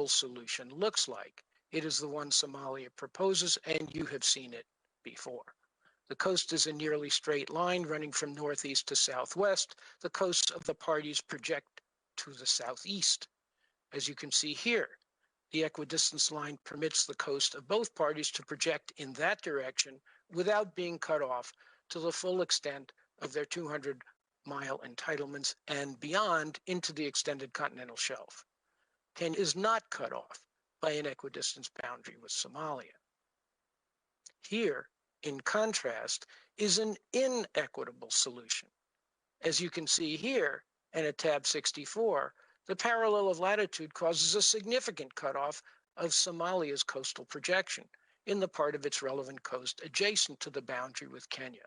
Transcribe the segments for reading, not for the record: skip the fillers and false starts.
solution looks like. It is the one Somalia proposes, and you have seen it before. The coast is a nearly straight line running from northeast to southwest. The coasts of the parties project to the southeast. As you can see here, the equidistance line permits the coast of both parties to project in that direction without being cut off to the full extent of their 200-mile entitlements and beyond into the extended continental shelf. Kenya is not cut off by an equidistance boundary with Somalia. Here, in contrast, is an inequitable solution. As you can see here, and at tab 64, the parallel of latitude causes a significant cutoff of Somalia's coastal projection in the part of its relevant coast adjacent to the boundary with Kenya.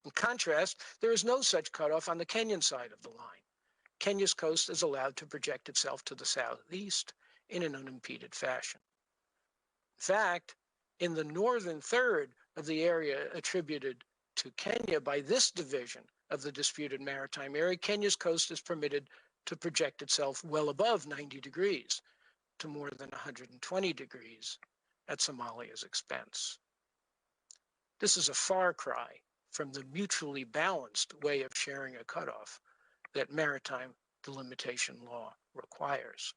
In contrast, there is no such cutoff on the Kenyan side of the line. Kenya's coast is allowed to project itself to the southeast in an unimpeded fashion. In fact, in the northern third of the area attributed to Kenya by this division of the disputed maritime area, Kenya's coast is permitted to project itself well above 90 degrees to more than 120 degrees at Somalia's expense. This is a far cry from the mutually balanced way of sharing a cutoff that maritime delimitation law requires.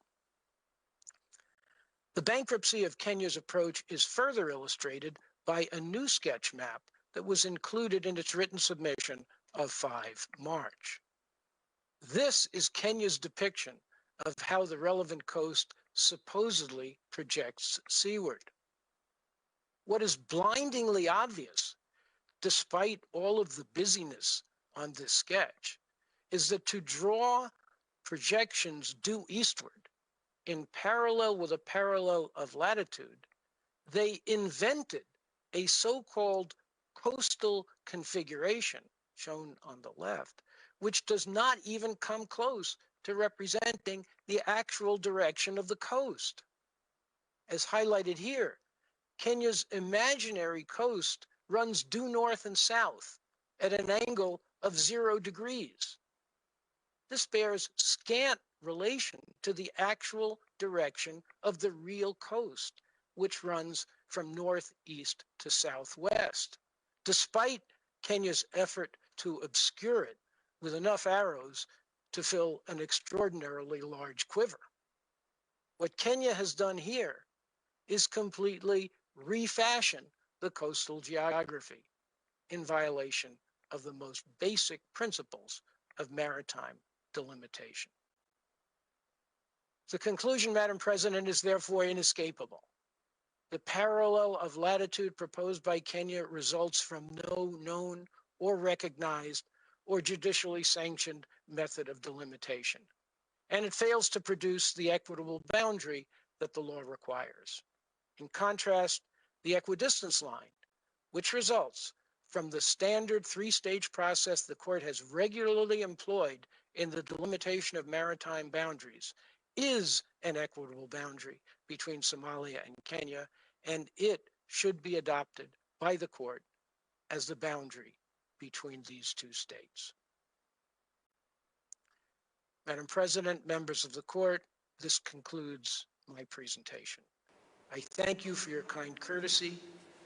The bankruptcy of Kenya's approach is further illustrated by a new sketch map that was included in its written submission of 5 March. This is Kenya's depiction of how the relevant coast supposedly projects seaward. What is blindingly obvious, despite all of the busyness on this sketch, is that to draw projections due eastward in parallel with a parallel of latitude, they invented a so-called coastal configuration, shown on the left, which does not even come close to representing the actual direction of the coast. As highlighted here, Kenya's imaginary coast runs due north and south at an angle of 0 degrees. This bears scant relation to the actual direction of the real coast, which runs from northeast to southwest, despite Kenya's effort to obscure it with enough arrows to fill an extraordinarily large quiver. What Kenya has done here is completely refashion the coastal geography in violation of the most basic principles of maritime delimitation. The conclusion, Madam President, is therefore inescapable. The parallel of latitude proposed by Kenya results from no known or recognized or judicially sanctioned method of delimitation, and it fails to produce the equitable boundary that the law requires. In contrast, the equidistance line, which results from the standard 3-stage process the court has regularly employed in the delimitation of maritime boundaries, is an equitable boundary between Somalia and Kenya, and it should be adopted by the court as the boundary between these two states. Madam President, members of the court, this concludes my presentation. I thank you for your kind courtesy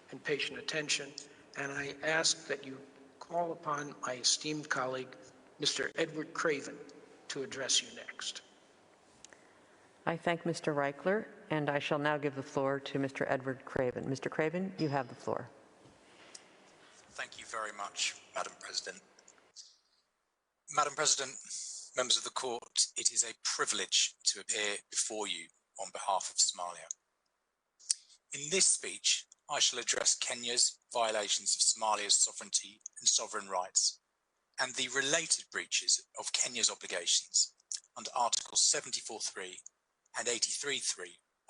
and patient attention, and I ask that you call upon my esteemed colleague, Mr. Edward Craven, to address you next. I thank Mr. Reichler, and I shall now give the floor to Mr. Edward Craven. Mr. Craven, you have the floor. Thank you very much, Madam President. Madam President, members of the court, it is a privilege to appear before you on behalf of Somalia. In this speech, I shall address Kenya's violations of Somalia's sovereignty and sovereign rights, and the related breaches of Kenya's obligations under Articles 74.3 and 83.3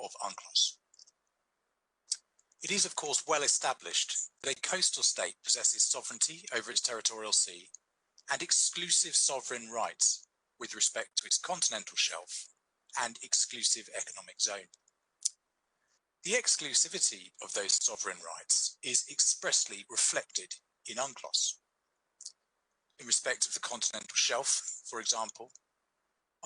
of UNCLOS. It is, of course, well established that a coastal state possesses sovereignty over its territorial sea and exclusive sovereign rights with respect to its continental shelf and exclusive economic zone. The exclusivity of those sovereign rights is expressly reflected in UNCLOS. In respect of the continental shelf, for example,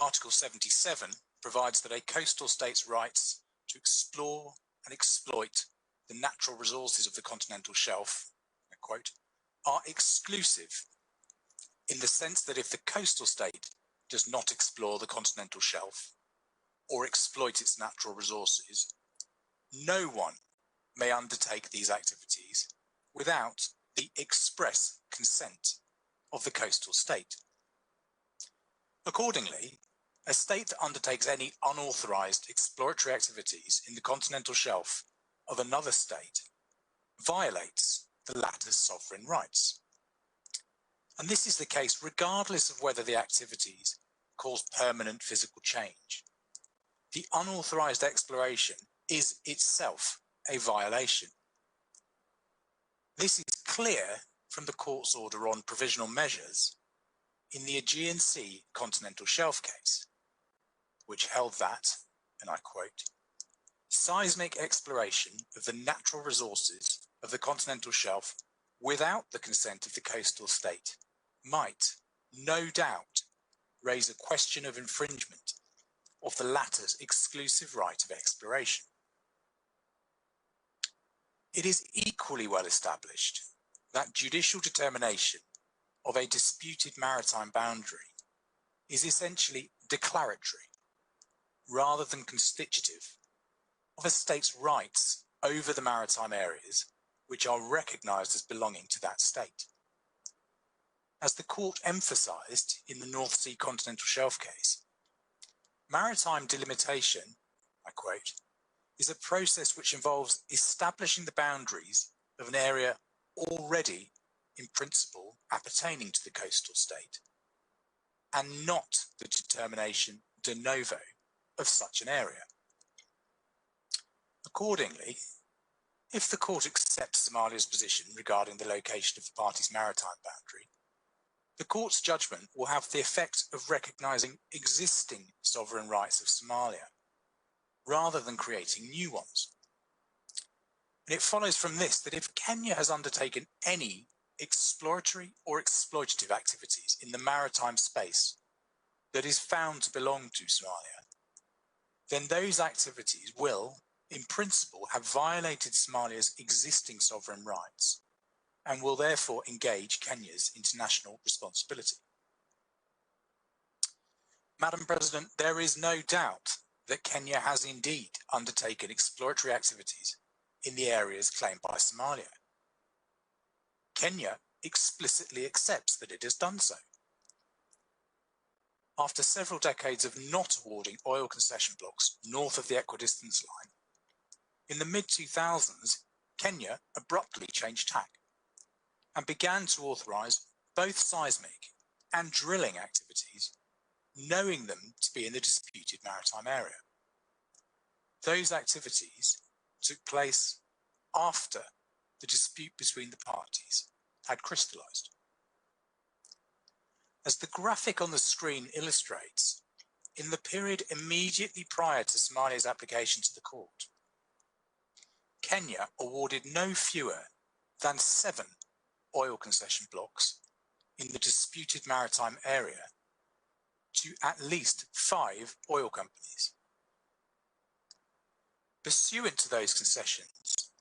Article 77 provides that a coastal state's rights to explore and exploit the natural resources of the continental shelf, I quote, are exclusive in the sense that if the coastal state does not explore the continental shelf or exploit its natural resources, no one may undertake these activities without the express consent of the coastal state. Accordingly, a state that undertakes any unauthorized exploratory activities in the continental shelf of another state violates the latter's sovereign rights. And this is the case regardless of whether the activities cause permanent physical change. The unauthorized exploration is itself a violation. This is clear from the court's order on provisional measures in the Aegean Sea continental shelf case, which held that, and I quote, seismic exploration of the natural resources of the continental shelf without the consent of the coastal state might, no doubt, raise a question of infringement of the latter's exclusive right of exploration. It is equally well established that judicial determination of a disputed maritime boundary is essentially declaratory rather than constitutive of a state's rights over the maritime areas which are recognised as belonging to that state. As the court emphasised in the North Sea continental shelf case, maritime delimitation, I quote, is a process which involves establishing the boundaries of an area already, in principle, appertaining to the coastal state, and not the determination de novo of such an area. Accordingly, if the court accepts Somalia's position regarding the location of the parties' maritime boundary, the court's judgment will have the effect of recognising existing sovereign rights of Somalia, rather than creating new ones. And it follows from this that if Kenya has undertaken any exploratory or exploitative activities in the maritime space that is found to belong to Somalia, then those activities will, in principle, have violated Somalia's existing sovereign rights and will therefore engage Kenya's international responsibility. Madam President, there is no doubt that Kenya has indeed undertaken exploratory activities in the areas claimed by Somalia. Kenya explicitly accepts that it has done so. After several decades of not awarding oil concession blocks north of the equidistance line, in the mid-2000s, Kenya abruptly changed tack and began to authorise both seismic and drilling activities, knowing them to be in the disputed maritime area. Those activities took place after the dispute between the parties had crystallised. As the graphic on the screen illustrates, in the period immediately prior to Somalia's application to the court, Kenya awarded no fewer than 7 oil concession blocks in the disputed maritime area to at least 5 oil companies. Pursuant to those concessions,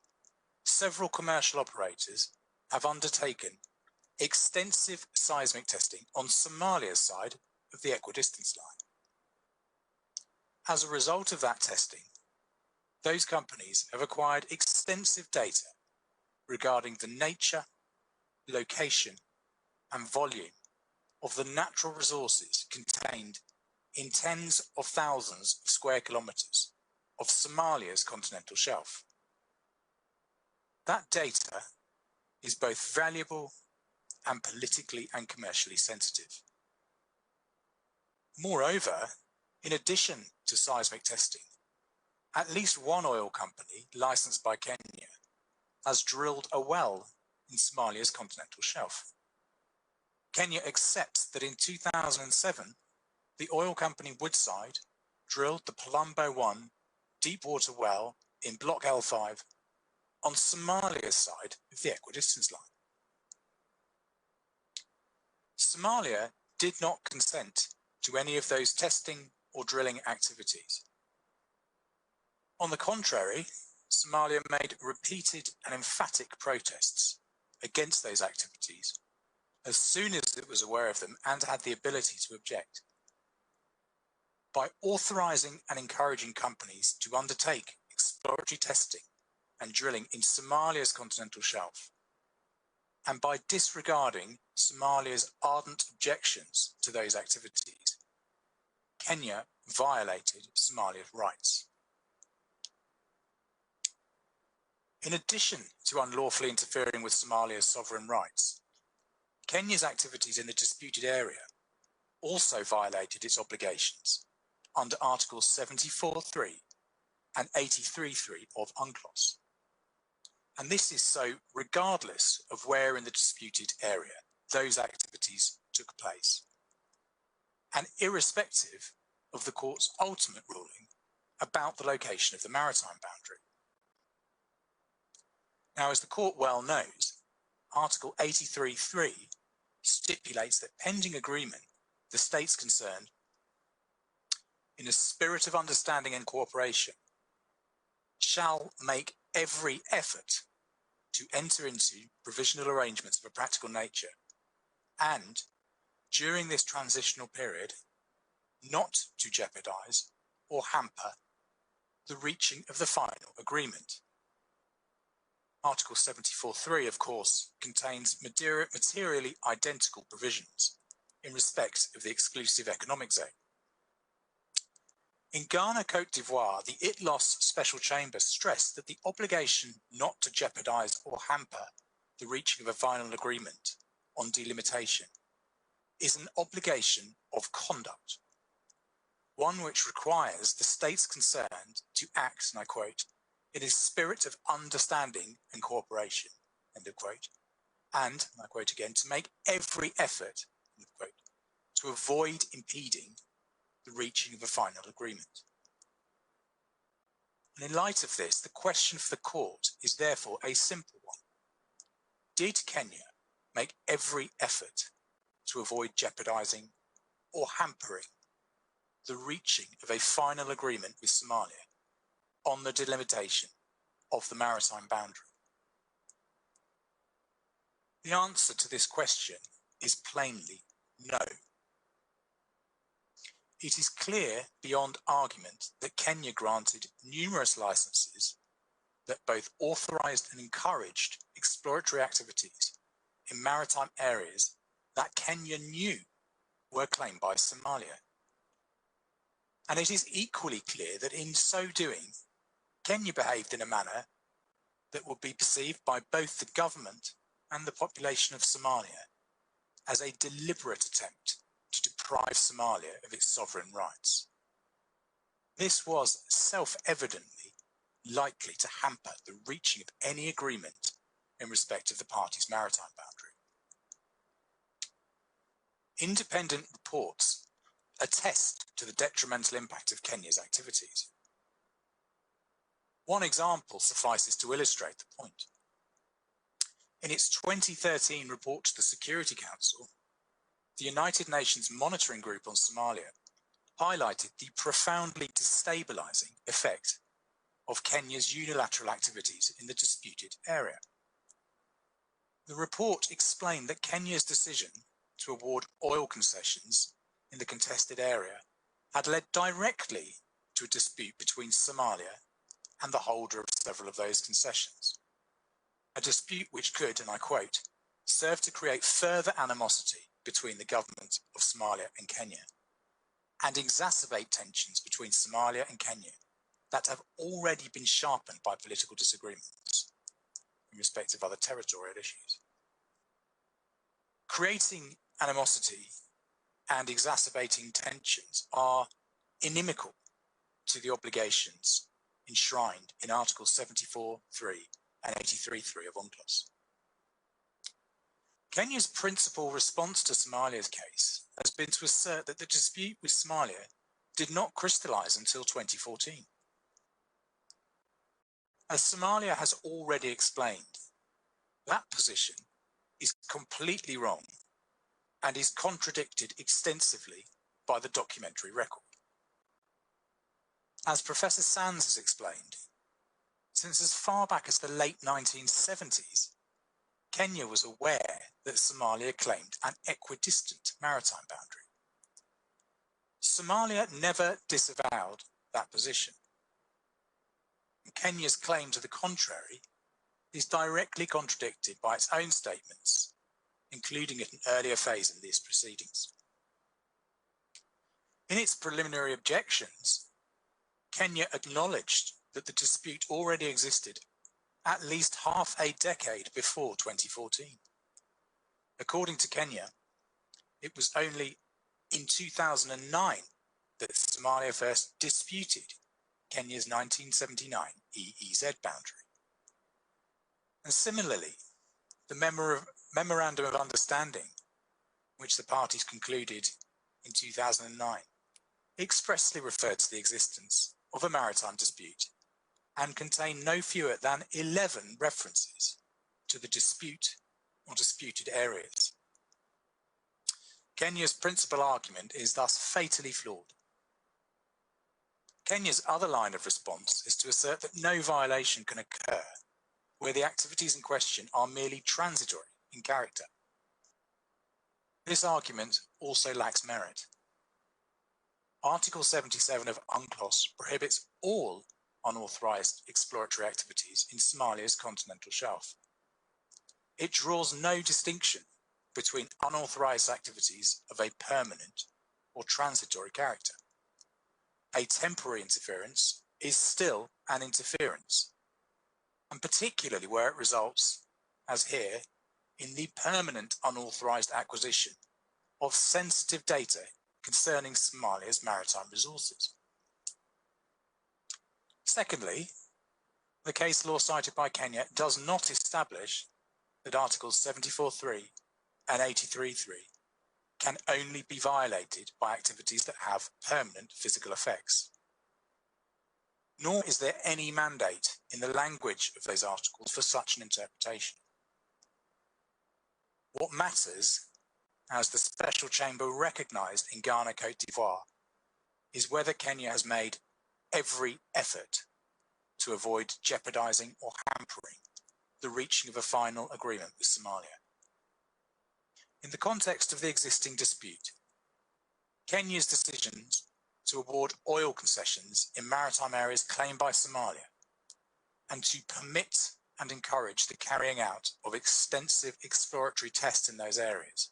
several commercial operators have undertaken extensive seismic testing on Somalia's side of the equidistance line. As a result of that testing, those companies have acquired extensive data regarding the nature, location, and volume of the natural resources contained in tens of thousands of square kilometres of Somalia's continental shelf. That data is both valuable and politically and commercially sensitive. Moreover, in addition to seismic testing, at least one oil company licensed by Kenya has drilled a well in Somalia's continental shelf. Kenya accepts that in 2007, the oil company Woodside drilled the Palumbo 1 deepwater well in Block L5 on Somalia's side of the equidistance line. Somalia did not consent to any of those testing or drilling activities. On the contrary, Somalia made repeated and emphatic protests against those activities as soon as it was aware of them and had the ability to object. By authorising and encouraging companies to undertake exploratory testing and drilling in Somalia's continental shelf, and by disregarding Somalia's ardent objections to those activities, Kenya violated Somalia's rights. In addition to unlawfully interfering with Somalia's sovereign rights, Kenya's activities in the disputed area also violated its obligations under Articles 74.3 and 83.3 of UNCLOS. And this is so regardless of where in the disputed area those activities took place, and irrespective of the court's ultimate ruling about the location of the maritime boundary. Now, as the court well knows, Article 83.3 stipulates that pending agreement, the states concerned, in a spirit of understanding and cooperation, shall make every effort to enter into provisional arrangements of a practical nature, and, during this transitional period, not to jeopardise or hamper the reaching of the final agreement. Article 74.3, of course, contains materially identical provisions in respect of the exclusive economic zone. In Ghana, Côte d'Ivoire, the ITLOS Special Chamber stressed that the obligation not to jeopardise or hamper the reaching of a final agreement on delimitation is an obligation of conduct, one which requires the states concerned to act, and I quote, in a spirit of understanding and cooperation, end of quote, and I quote again, to make every effort, end of quote, to avoid impeding the reaching of a final agreement. And in light of this, the question for the court is therefore a simple one. Did Kenya make every effort to avoid jeopardising or hampering the reaching of a final agreement with Somalia on the delimitation of the maritime boundary? The answer to this question is plainly no. It is clear beyond argument that Kenya granted numerous licenses that both authorised and encouraged exploratory activities in maritime areas that Kenya knew were claimed by Somalia. And it is equally clear that in so doing, Kenya behaved in a manner that would be perceived by both the government and the population of Somalia as a deliberate attempt to deprive Somalia of its sovereign rights. This was self-evidently likely to hamper the reaching of any agreement in respect of the parties' maritime boundary. Independent reports attest to the detrimental impact of Kenya's activities. One example suffices to illustrate the point. In its 2013 report to the Security Council, the United Nations Monitoring Group on Somalia highlighted the profoundly destabilising effect of Kenya's unilateral activities in the disputed area. The report explained that Kenya's decision to award oil concessions in the contested area had led directly to a dispute between Somalia and the holder of several of those concessions. A dispute which could, and I quote, serve to create further animosity between the government of Somalia and Kenya, and exacerbate tensions between Somalia and Kenya that have already been sharpened by political disagreements in respect of other territorial issues. Creating animosity and exacerbating tensions are inimical to the obligations enshrined in Articles 74.3 and 83.3 of UNCLOS. Kenya's principal response to Somalia's case has been to assert that the dispute with Somalia did not crystallise until 2014. As Somalia has already explained, that position is completely wrong and is contradicted extensively by the documentary record. As Professor Sands has explained, since as far back as the late 1970s, Kenya was aware that Somalia claimed an equidistant maritime boundary. Somalia never disavowed that position. Kenya's claim to the contrary is directly contradicted by its own statements, including at an earlier phase in these proceedings. In its preliminary objections, Kenya acknowledged that the dispute already existed at least half a decade before 2014. According to Kenya, it was only in 2009 that Somalia first disputed Kenya's 1979 EEZ boundary. And similarly, the Memorandum of Understanding, which the parties concluded in 2009, expressly referred to the existence of a maritime dispute and contained no fewer than 11 references to the dispute or disputed areas. Kenya's principal argument is thus fatally flawed. Kenya's other line of response is to assert that no violation can occur where the activities in question are merely transitory in character. This argument also lacks merit. Article 77 of UNCLOS prohibits all unauthorized exploratory activities in Somalia's continental shelf. It draws no distinction between unauthorized activities of a permanent or transitory character. A temporary interference is still an interference, and particularly where it results, as here, in the permanent unauthorized acquisition of sensitive data concerning Somalia's maritime resources. Secondly, the case law cited by Kenya does not establish that Articles 74.3 and 83.3 can only be violated by activities that have permanent physical effects. Nor is there any mandate in the language of those articles for such an interpretation. What matters, as the Special Chamber recognised in Ghana, Côte d'Ivoire, is whether Kenya has made every effort to avoid jeopardising or hampering the reaching of a final agreement with Somalia. In the context of the existing dispute, Kenya's decisions to award oil concessions in maritime areas claimed by Somalia and to permit and encourage the carrying out of extensive exploratory tests in those areas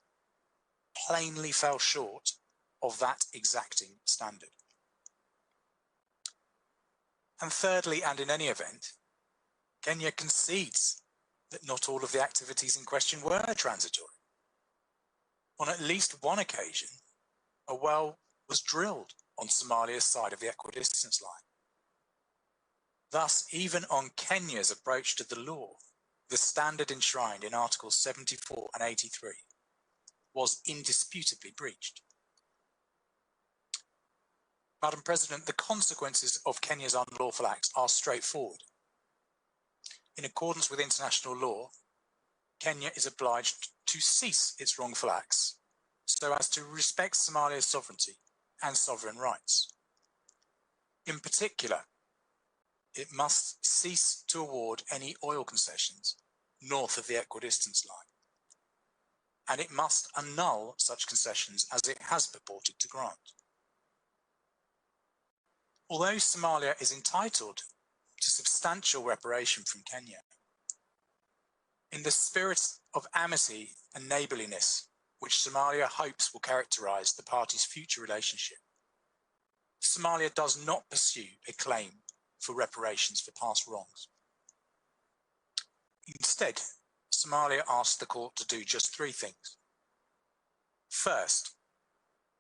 plainly fell short of that exacting standard. And thirdly, and in any event, Kenya concedes that not all of the activities in question were transitory. On at least one occasion, a well was drilled on Somalia's side of the equidistance line. Thus, even on Kenya's approach to the law, the standard enshrined in Articles 74 and 83 was indisputably breached. Madam President, the consequences of Kenya's unlawful acts are straightforward. In accordance with international law, Kenya is obliged to cease its wrongful acts so as to respect Somalia's sovereignty and sovereign rights. In particular, it must cease to award any oil concessions north of the equidistance line, and it must annul such concessions as it has purported to grant. Although Somalia is entitled to substantial reparation from Kenya, in the spirit of amity and neighbourliness which Somalia hopes will characterise the parties' future relationship, Somalia does not pursue a claim for reparations for past wrongs. Instead, Somalia asks the court to do just three things. First,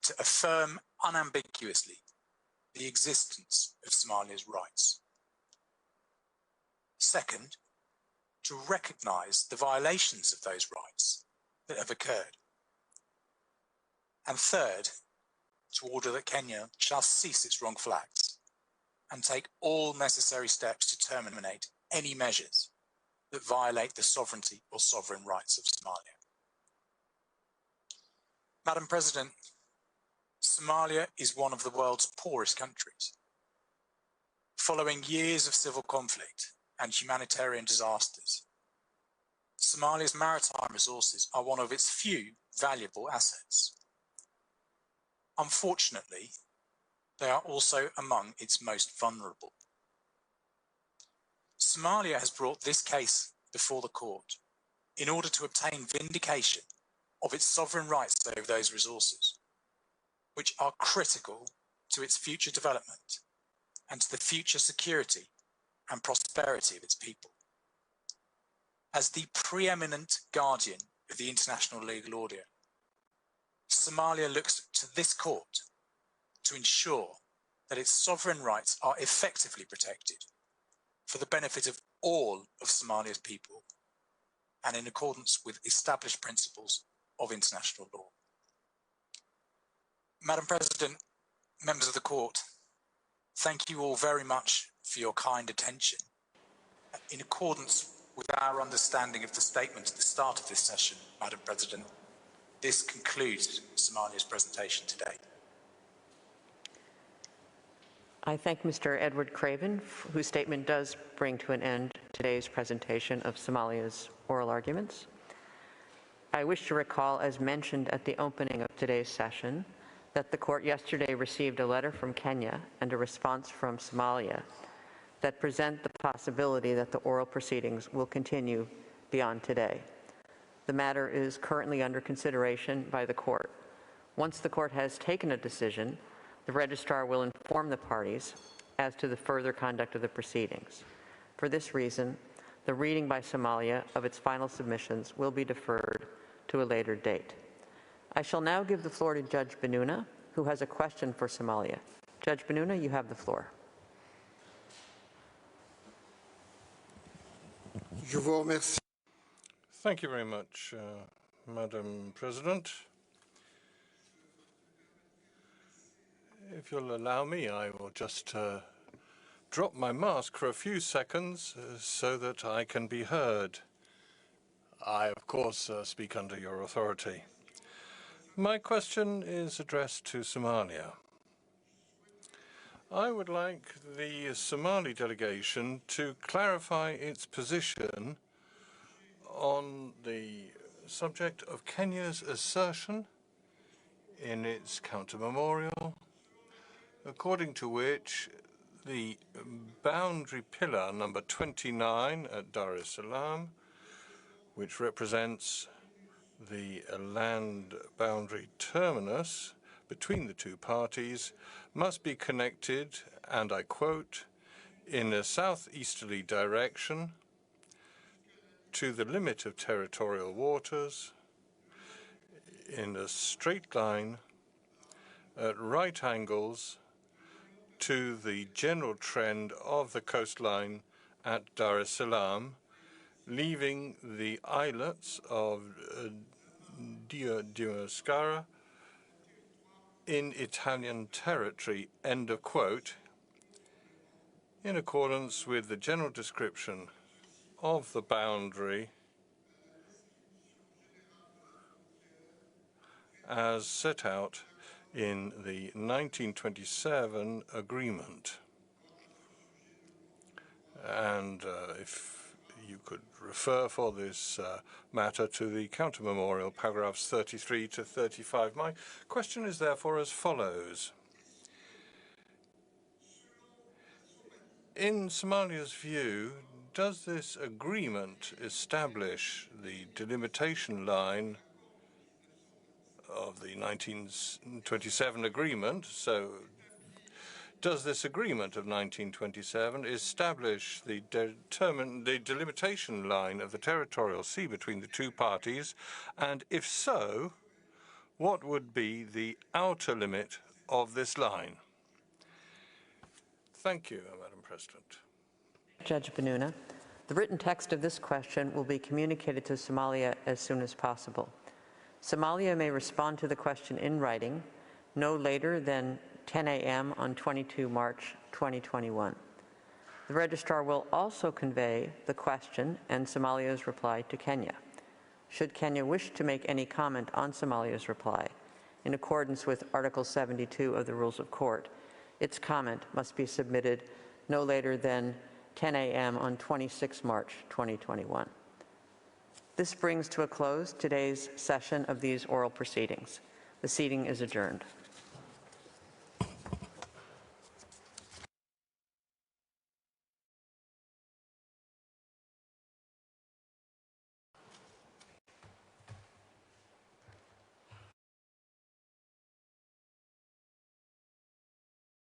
to affirm unambiguously the existence of Somalia's rights. Second, to recognise the violations of those rights that have occurred. And third, to order that Kenya shall cease its wrongful acts and take all necessary steps to terminate any measures that violate the sovereignty or sovereign rights of Somalia. Madam President, Somalia is one of the world's poorest countries. Following years of civil conflict and humanitarian disasters, Somalia's maritime resources are one of its few valuable assets. Unfortunately, they are also among its most vulnerable. Somalia has brought this case before the court in order to obtain vindication of its sovereign rights over those resources, which are critical to its future development and to the future security and prosperity of its people. As the preeminent guardian of the international legal order, Somalia looks to this court to ensure that its sovereign rights are effectively protected for the benefit of all of Somalia's people and in accordance with established principles of international law. Madam President, members of the court, thank you all very much for your kind attention. In accordance with our understanding of the statement at the start of this session, Madam President, this concludes Somalia's presentation today. I thank Mr. Edward Craven, whose statement does bring to an end today's presentation of Somalia's oral arguments. I wish to recall, as mentioned at the opening of today's session, that the court yesterday received a letter from Kenya and a response from Somalia that present the possibility that the oral proceedings will continue beyond today. The matter is currently under consideration by the court. Once the court has taken a decision, the registrar will inform the parties as to the further conduct of the proceedings. For this reason, the reading by Somalia of its final submissions will be deferred to a later date. I shall now give the floor to Judge Benuna, who has a question for Somalia. Judge Benuna, you have the floor. Thank you very much, Madam President. If you'll allow me, I will just drop my mask for a few seconds so that I can be heard. I, of course, speak under your authority. My question is addressed to Somalia. I would like the Somali delegation to clarify its position on the subject of Kenya's assertion in its counter-memorial, according to which the boundary pillar number 29 at Dar es Salaam, which represents the land boundary terminus between the two parties, must be connected, and I quote, in a southeasterly direction to the limit of territorial waters in a straight line at right angles to the general trend of the coastline at Dar es Salaam, leaving the islets of Dioscara in Italian territory, end of quote, in accordance with the general description of the boundary as set out in the 1927 agreement. And if you could refer for this matter to the counter-memorial, paragraphs 33 to 35. My question is therefore as follows. In Somalia's view, does this agreement establish the delimitation line of the 1927 agreement? So does this agreement of 1927 establish the delimitation line of the territorial sea between the two parties? And if so, what would be the outer limit of this line? Thank you, Madam President. Judge Benuna, the written text of this question will be communicated to Somalia as soon as possible. Somalia may respond to the question in writing no later than 10 a.m. on 22 March 2021. The registrar will also convey the question and Somalia's reply to Kenya. Should Kenya wish to make any comment on Somalia's reply, in accordance with Article 72 of the Rules of Court, its comment must be submitted no later than 10 a.m. on 26 March 2021. This brings to a close today's session of these oral proceedings. The seating is adjourned.